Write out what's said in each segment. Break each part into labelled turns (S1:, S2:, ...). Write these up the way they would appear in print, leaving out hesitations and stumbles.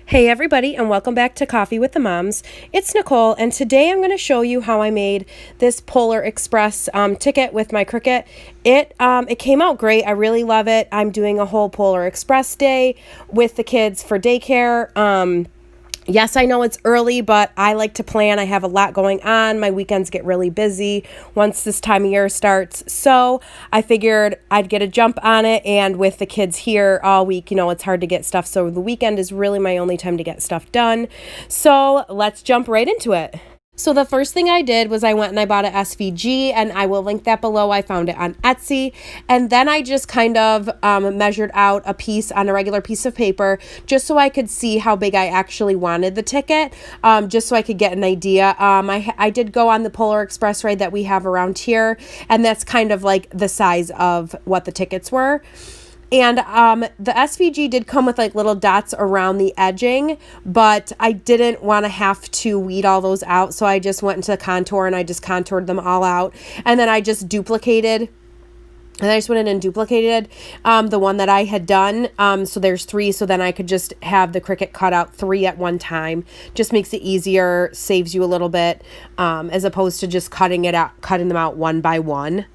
S1: Hey everybody, and welcome back to Coffee with the Moms. It's Nicole, and today I'm going to show you how I made this Polar Express ticket with my Cricut. It came out great. I really love it. I'm doing a whole Polar Express day with the kids for daycare. Yes, I know it's early, but I like to plan. I have a lot going on. My weekends get really busy once this time of year starts. So I figured I'd get a jump on it. And with the kids here all week, it's hard to get stuff. So the weekend is really my only time to get stuff done. So let's jump right into it. So the first thing I did was I went and I bought a SVG, and I will link that below. I found it on Etsy. And then I just kind of measured out a piece on a regular piece of paper just so I could see how big I actually wanted the ticket, just so I could get an idea. I did go on the Polar Express ride that we have around here, and that's kind of like the size of what the tickets were. And the SVG did come with like little dots around the edging, but I didn't want to have to weed all those out. So I just went into the contour and I just contoured them all out. And then I just duplicated. And I just went in and duplicated the one that I had done. So there's 3. So then I could just have the Cricut cut out 3 at one time. Just makes it easier, saves you a little bit, as opposed to just cutting them out one by one.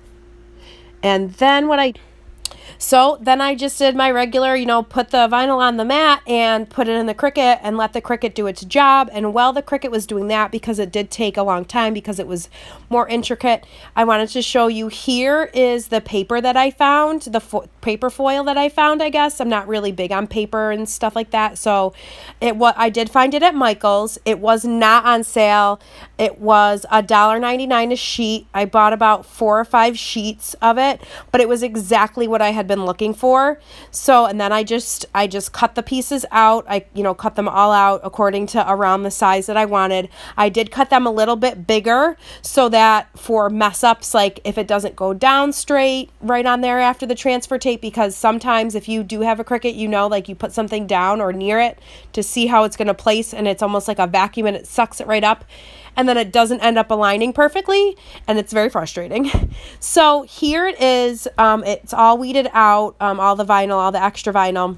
S1: And then So then I just did my regular, put the vinyl on the mat and put it in the Cricut and let the Cricut do its job. And while the Cricut was doing that, because it did take a long time because it was more intricate, I wanted to show you, here is the paper that I found, the paper foil that I found, I guess. I'm not really big on paper and stuff like that. So I did find it at Michael's. It was not on sale. It was $1.99 a sheet. I bought about 4 or 5 sheets of it, but it was exactly what I had been looking for. So, and then I just cut the pieces out. I cut them all out according to around the size that I wanted. I did cut them a little bit bigger so that for mess ups, like if it doesn't go down straight right on there after the transfer tape, because sometimes if you do have a Cricut, like you put something down or near it to see how it's going to place, and it's almost like a vacuum and it sucks it right up, and then it doesn't end up aligning perfectly, and it's very frustrating. So here it is. It's all weeded out, all the vinyl, all the extra vinyl.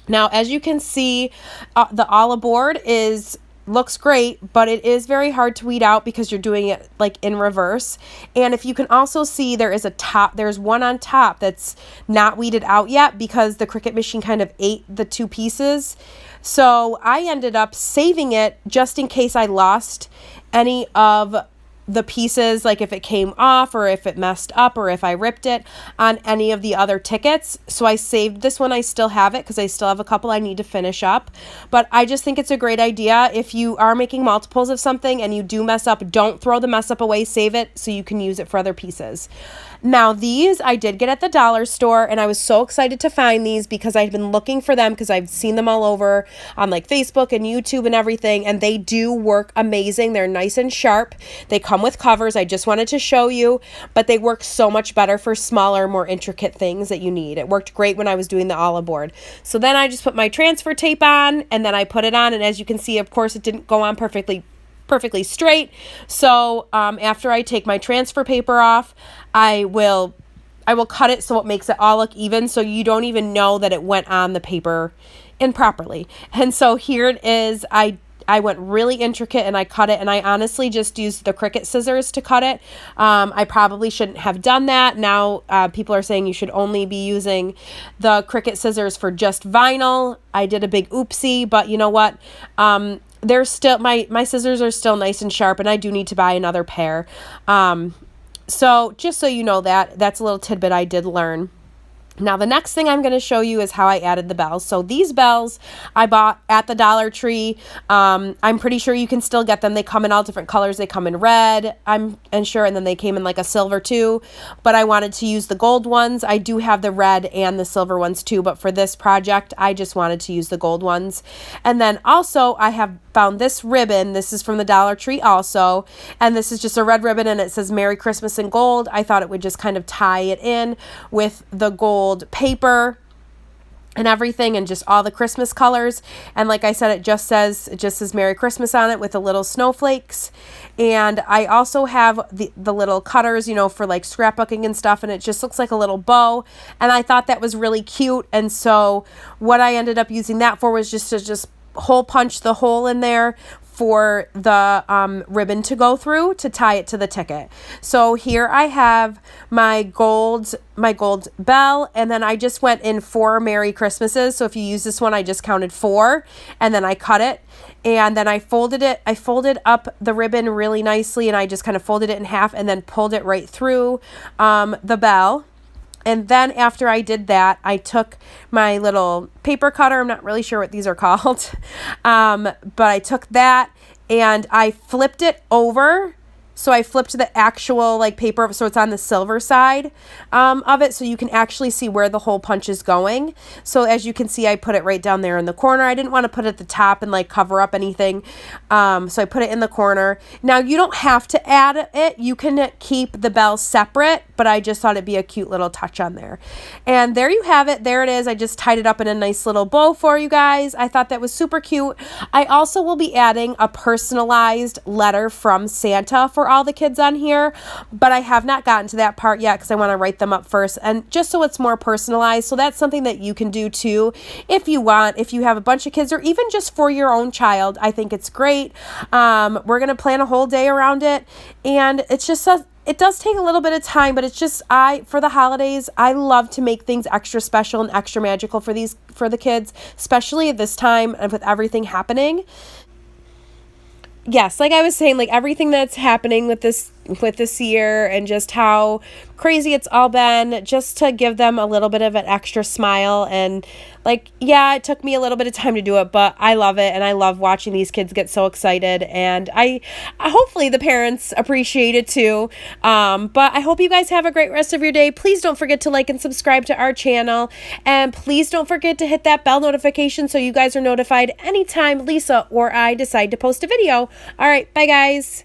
S1: Now, as you can see, the olive board looks great, but it is very hard to weed out because you're doing it like in reverse. And if you can also see, there's one on top that's not weeded out yet because the Cricut machine kind of ate the 2 pieces. So I ended up saving it just in case I lost any of the pieces, like if it came off or if it messed up or if I ripped it on any of the other tickets. So I saved this one. I still have it because I still have a couple I need to finish up. But I just think it's a great idea. If you are making multiples of something and you do mess up, don't throw the mess up away. Save it so you can use it for other pieces. Now these I did get at the dollar store, and I was so excited to find these because I've been looking for them because I've seen them all over on like Facebook and YouTube and everything, and they do work amazing. They're nice and sharp. They come with covers. I just wanted to show you, but they work so much better for smaller, more intricate things that you need. It worked great when I was doing the olive board. So then I just put my transfer tape on, and then I put it on, and as you can see, of course, it didn't go on perfectly straight. So after I take my transfer paper off, I will cut it so it makes it all look even, so you don't even know that it went on the paper improperly. And so here it is. I went really intricate and I cut it, and I honestly just used the Cricut scissors to cut it. I probably shouldn't have done that. Now people are saying you should only be using the Cricut scissors for just vinyl. I did a big oopsie, but you know what? They're still, my scissors are still nice and sharp, and I do need to buy another pair. So just so you know that's a little tidbit I did learn. Now, the next thing I'm going to show you is how I added the bells. So these bells I bought at the Dollar Tree. I'm pretty sure you can still get them. They come in all different colors. They come in red, I'm sure, and then they came in like a silver too. But I wanted to use the gold ones. I do have the red and the silver ones too, but for this project, I just wanted to use the gold ones. And then also I have found this ribbon. This is from the Dollar Tree also, and this is just a red ribbon, and it says Merry Christmas in gold. I thought it would just kind of tie it in with the gold paper and everything, and just all the Christmas colors. And like I said, it just says Merry Christmas on it with the little snowflakes. And I also have the little cutters, for like scrapbooking and stuff, and it just looks like a little bow, and I thought that was really cute. And so what I ended up using that for was just to hole punch the hole in there for the ribbon to go through to tie it to the ticket. So here I have my gold bell, and then I just went in 4 Merry Christmases. So if you use this one, I just counted 4, and then I cut it, and then I folded up the ribbon really nicely, and I just kind of folded it in half and then pulled it right through the bell. And then after I did that, I took my little paper cutter. I'm not really sure what these are called. But I took that and I flipped it over. So I flipped the actual like paper so it's on the silver side of it, so you can actually see where the hole punch is going. So as you can see, I put it right down there in the corner. I didn't want to put it at the top and like cover up anything. So I put it in the corner. Now you don't have to add it. You can keep the bell separate, but I just thought it'd be a cute little touch on there. And there you have it. There it is. I just tied it up in a nice little bow for you guys. I thought that was super cute. I also will be adding a personalized letter from Santa for all the kids on here, but I have not gotten to that part yet because I want to write them up first, and just so it's more personalized. So that's something that you can do too if you want, if you have a bunch of kids, or even just for your own child. I think it's great. We're gonna plan a whole day around it, and it's just it does take a little bit of time, but it's just for the holidays, I love to make things extra special and extra magical for the kids, especially at this time and with everything happening. Yes, like I was saying, like everything that's happening with this year and just how crazy it's all been, just to give them a little bit of an extra smile. And like, yeah, it took me a little bit of time to do it, but I love it, and I love watching these kids get so excited, and I hopefully the parents appreciate it too. But I hope you guys have a great rest of your day. Please don't forget to like and subscribe to our channel, and please don't forget to hit that bell notification so you guys are notified anytime Lisa or I decide to post a video. All right, bye guys.